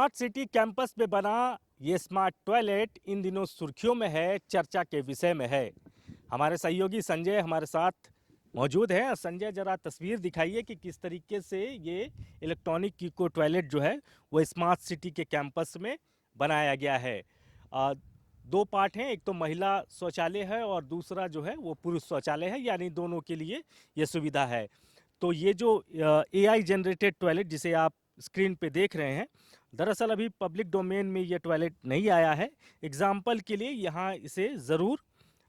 Smart city campus में बना ये स्मार्ट टॉयलेट इन दिनों सुर्खियों में है, चर्चा के विषय में है। हमारे सहयोगी संजय हमारे साथ मौजूद है। संजय, जरा तस्वीर दिखाइए कि किस तरीके से ये इलेक्ट्रॉनिक इको टॉयलेट जो है वो स्मार्ट सिटी के कैंपस में बनाया गया है। दो पार्ट हैं, एक तो महिला शौचालय है और दूसरा जो है वो पुरुष शौचालय है, यानी दोनों के लिए ये सुविधा है। तो ये जो एआई जनरेटेड टॉयलेट जिसे आप स्क्रीन पे देख रहे हैं, दरअसल अभी पब्लिक डोमेन में ये टॉयलेट नहीं आया है। एग्जाम्पल के लिए यहाँ इसे ज़रूर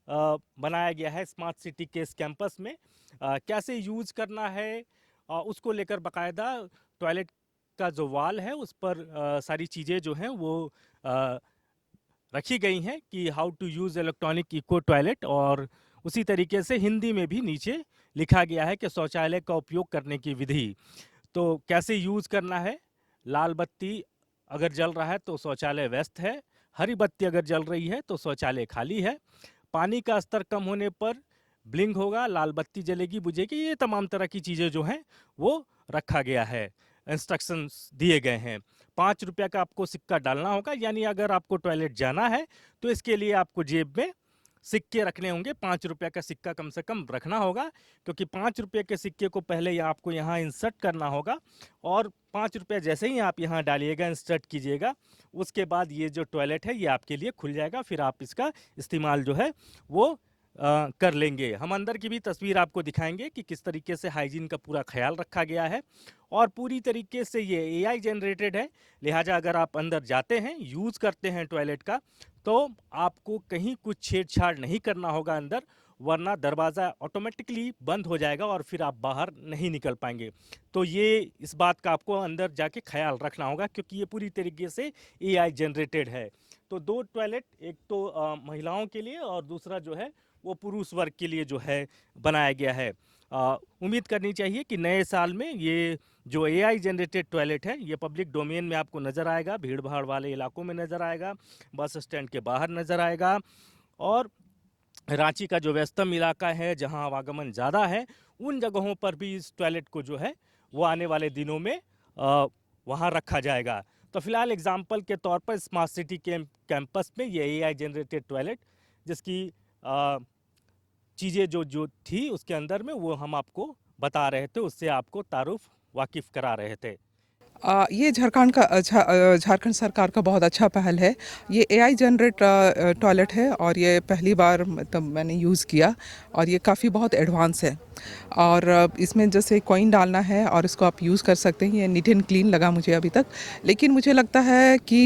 बनाया गया है स्मार्ट सिटी के इस कैंपस में। कैसे यूज़ करना है उसको लेकर बाकायदा टॉयलेट का जो वाल है उस पर सारी चीज़ें जो हैं वो रखी गई हैं कि how to use electronic eco toilet, और उसी तरीके से हिंदी में भी नीचे लिखा गया है कि शौचालय का उपयोग करने की विधि। तो कैसे यूज़ करना है, लाल बत्ती अगर जल रहा है तो शौचालय व्यस्त है, हरी बत्ती अगर जल रही है तो शौचालय खाली है, पानी का स्तर कम होने पर ब्लिंक होगा, लाल बत्ती जलेगी बुझेगी, ये तमाम तरह की चीज़ें जो हैं वो रखा गया है, इंस्ट्रक्शंस दिए गए हैं। 5 रुपये का आपको सिक्का डालना होगा, यानी अगर आपको टॉयलेट जाना है तो इसके लिए आपको जेब में सिक्के रखने होंगे। 5 रुपये का सिक्का कम से कम रखना होगा, क्योंकि 5 रुपये के सिक्के को पहले आपको यहाँ इंसर्ट करना होगा, और 5 रुपये जैसे ही आप यहाँ डालिएगा, इंसर्ट कीजिएगा, उसके बाद ये जो टॉयलेट है ये आपके लिए खुल जाएगा। फिर आप इसका इस्तेमाल जो है वो कर लेंगे। हम अंदर की भी तस्वीर आपको दिखाएंगे कि किस तरीके से हाइजीन का पूरा ख्याल रखा गया है, और पूरी तरीके से ये एआई जनरेटेड है। लिहाजा अगर आप अंदर जाते हैं, यूज़ करते हैं टॉयलेट का, तो आपको कहीं कुछ छेड़छाड़ नहीं करना होगा अंदर, वरना दरवाज़ा ऑटोमेटिकली बंद हो जाएगा और फिर आप बाहर नहीं निकल पाएंगे। तो ये इस बात का आपको अंदर जाके ख्याल रखना होगा, क्योंकि ये पूरी तरीके से एआई जनरेटेड है। तो 2 टॉयलेट, एक तो महिलाओं के लिए और दूसरा जो है वो पुरुष वर्ग के लिए जो है बनाया गया है। उम्मीद करनी चाहिए कि नए साल में ये जो एआई जनरेटेड टॉयलेट है ये पब्लिक डोमेन में आपको नज़र आएगा, भीड़ भाड़ वाले इलाकों में नज़र आएगा, बस स्टैंड के बाहर नज़र आएगा, और रांची का जो व्यस्तम इलाका है जहां आवागमन ज़्यादा है, उन जगहों पर भी इस टॉयलेट को जो है वो आने वाले दिनों में वहां रखा जाएगा। तो फिलहाल एग्जाम्पल के तौर पर स्मार्ट सिटी के कैंपस में ये एआई जनरेटेड टॉयलेट, जिसकी चीज़ें जो जो थी उसके अंदर में, वो हम आपको बता रहे थे, उससे आपको तारुफ वाकिफ़ करा रहे थे। ये झारखंड सरकार का बहुत अच्छा पहल है। ये एआई जनरेट टॉयलेट है और ये पहली बार मतलब मैंने यूज़ किया, और ये काफ़ी बहुत एडवांस है। और इसमें जैसे कॉइन डालना है और इसको आप यूज़ कर सकते हैं। ये नीट एंड क्लीन लगा मुझे अभी तक, लेकिन मुझे लगता है कि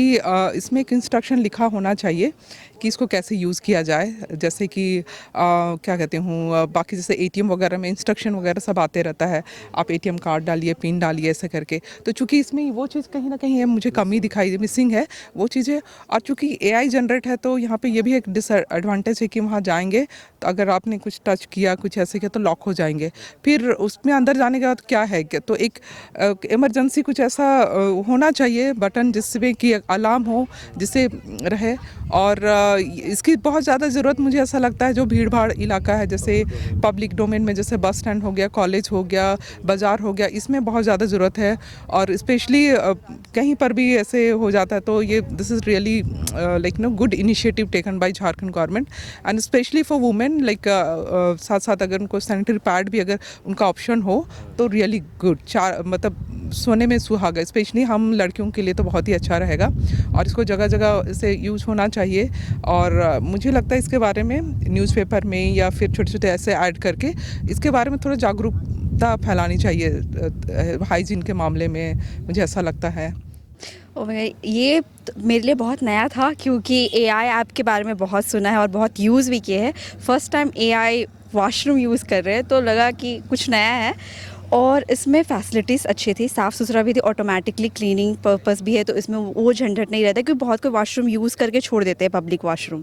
इसमें एक इंस्ट्रक्शन लिखा होना चाहिए कि इसको कैसे यूज़ किया जाए। जैसे कि क्या कहते हूँ, बाकी जैसे एटीएम वगैरह में इंस्ट्रक्शन वगैरह सब आते रहता है, आप एटीएम कार्ड डालिए, पिन डालिए, ऐसे करके। तो चूँकि इसमें वो चीज़ कहीं ना कहीं मुझे कमी दिखाई मिसिंग है वो चीज़ें। और चूँकि एआई जनरेट है तो यहाँ पे ये भी एक डिसएडवांटेज है कि वहाँ जाएंगे तो अगर आपने कुछ टच किया, कुछ ऐसे किया, तो लॉक हो जाएंगे। फिर उसमें अंदर जाने के बाद क्या है कि तो एक इमरजेंसी कुछ ऐसा होना चाहिए बटन जिसमें कि अलार्म हो, जिससे रहे। और इसकी बहुत ज़्यादा ज़रूरत मुझे ऐसा लगता है जो भीड़ भाड़ इलाका है, जैसे पब्लिक डोमेन में, जैसे बस स्टैंड हो गया, कॉलेज हो गया, बाज़ार हो गया, इसमें बहुत ज़्यादा ज़रूरत है। और स्पेशली कहीं पर भी ऐसे हो जाता है तो ये this is really like no good initiative taken by Jharkhand government, and specially for women. Like साथ साथ अगर उनको सैनिटरी पैड भी अगर उनका ऑप्शन हो तो रियली गुड, मतलब सोने में सुहागा। स्पेशली हम लड़कियों के लिए तो बहुत ही अच्छा रहेगा, और इसको जगह जगह से यूज़ होना चाहिए। और मुझे लगता है इसके बारे में न्यूज़पेपर में या फिर छोटे छोटे ऐसे ऐड करके इसके बारे में थोड़ा जागरूकता फैलानी चाहिए हाइजीन के मामले में, मुझे ऐसा लगता है। ये मेरे लिए बहुत नया था, क्योंकि एआई ऐप के बारे में बहुत सुना है और बहुत यूज़ भी किए हैं। First time AI washroom use कर रहे हैं तो लगा कि कुछ नया है, और इसमें फैसिलिटीज़ अच्छी थी, साफ़ सुथरा भी थी, ऑटोमेटिकली क्लीनिंग पर्पस भी है, तो इसमें वो झंझट नहीं रहता, क्योंकि बहुत कोई वॉशरूम यूज़ करके छोड़ देते हैं, पब्लिक वॉशरूम।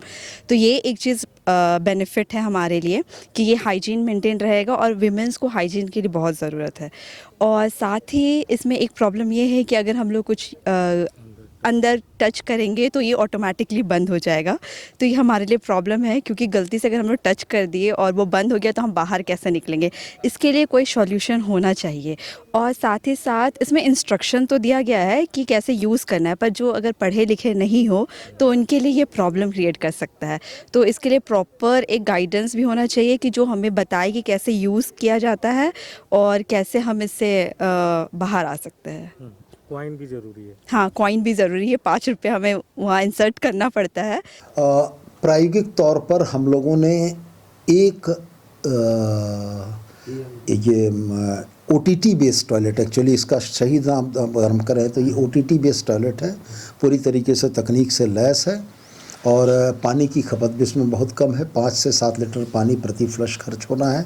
तो ये एक चीज़ बेनिफिट है हमारे लिए कि ये हाइजीन मेंटेन रहेगा, और विमेंस को हाइजीन के लिए बहुत ज़रूरत है। और साथ ही इसमें एक प्रॉब्लम ये है कि अगर हम लोग कुछ अंदर टच करेंगे तो ये ऑटोमेटिकली बंद हो जाएगा। तो ये हमारे लिए प्रॉब्लम है, क्योंकि गलती से अगर हम लोग टच कर दिए और वो बंद हो गया तो हम बाहर कैसे निकलेंगे। इसके लिए कोई सॉल्यूशन होना चाहिए। और साथ ही साथ इसमें इंस्ट्रक्शन तो दिया गया है कि कैसे यूज़ करना है, पर जो अगर पढ़े लिखे नहीं हो तो उनके लिए ये प्रॉब्लम क्रिएट कर सकता है। तो इसके लिए प्रॉपर एक गाइडेंस भी होना चाहिए कि जो हमें बताए कि कैसे यूज़ किया जाता है और कैसे हम इससे बाहर आ सकते हैं। कॉइन भी जरूरी है। हाँ, कॉइन भी ज़रूरी है। 5 रुपये हमें वहाँ इंसर्ट करना पड़ता है। प्रायोगिक तौर पर हम लोगों ने एक ये OTT बेस्ड टॉयलेट, एक्चुअली इसका सही नाम अगर हम करें तो ये OTT बेस्ड टॉयलेट है, पूरी तरीके से तकनीक से लैस है और पानी की खपत भी इसमें बहुत कम है। 5 से 7 लीटर पानी प्रति फ्लश खर्च होना है।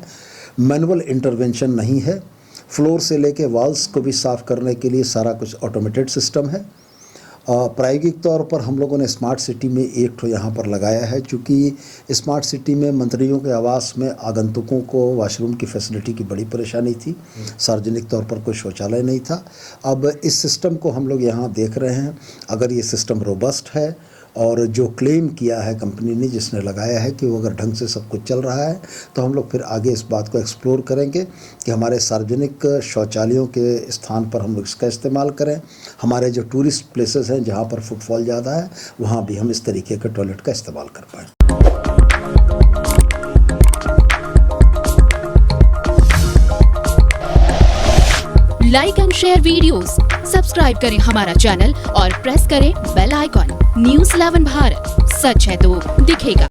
मैनुअल इंटरवेंशन नहीं है। फ्लोर से लेके वॉल्स को भी साफ़ करने के लिए सारा कुछ ऑटोमेटेड सिस्टम है। प्रायोगिक तौर पर हम लोगों ने स्मार्ट सिटी में एक ठो यहाँ पर लगाया है, चूँकि स्मार्ट सिटी में मंत्रियों के आवास में आगंतुकों को वॉशरूम की फैसिलिटी की बड़ी परेशानी थी। सार्वजनिक तौर पर कोई शौचालय नहीं था। अब इस सिस्टम को हम लोग यहाँ देख रहे हैं। अगर ये सिस्टम रोबस्ट है और जो क्लेम किया है कंपनी ने जिसने लगाया है कि वो अगर ढंग से सब कुछ चल रहा है, तो हम लोग फिर आगे इस बात को एक्सप्लोर करेंगे कि हमारे सार्वजनिक शौचालयों के स्थान पर हम लोग इसका इस्तेमाल करें। हमारे जो टूरिस्ट प्लेसेस हैं जहाँ पर फुटफॉल ज़्यादा है, वहाँ भी हम इस तरीके के टॉयलेट का इस्तेमाल कर पाएँ। Like and share videos, subscribe करें हमारा चैनल और प्रेस करें बेल आइकॉन। न्यूज़ 11 भारत, सच है तो दिखेगा।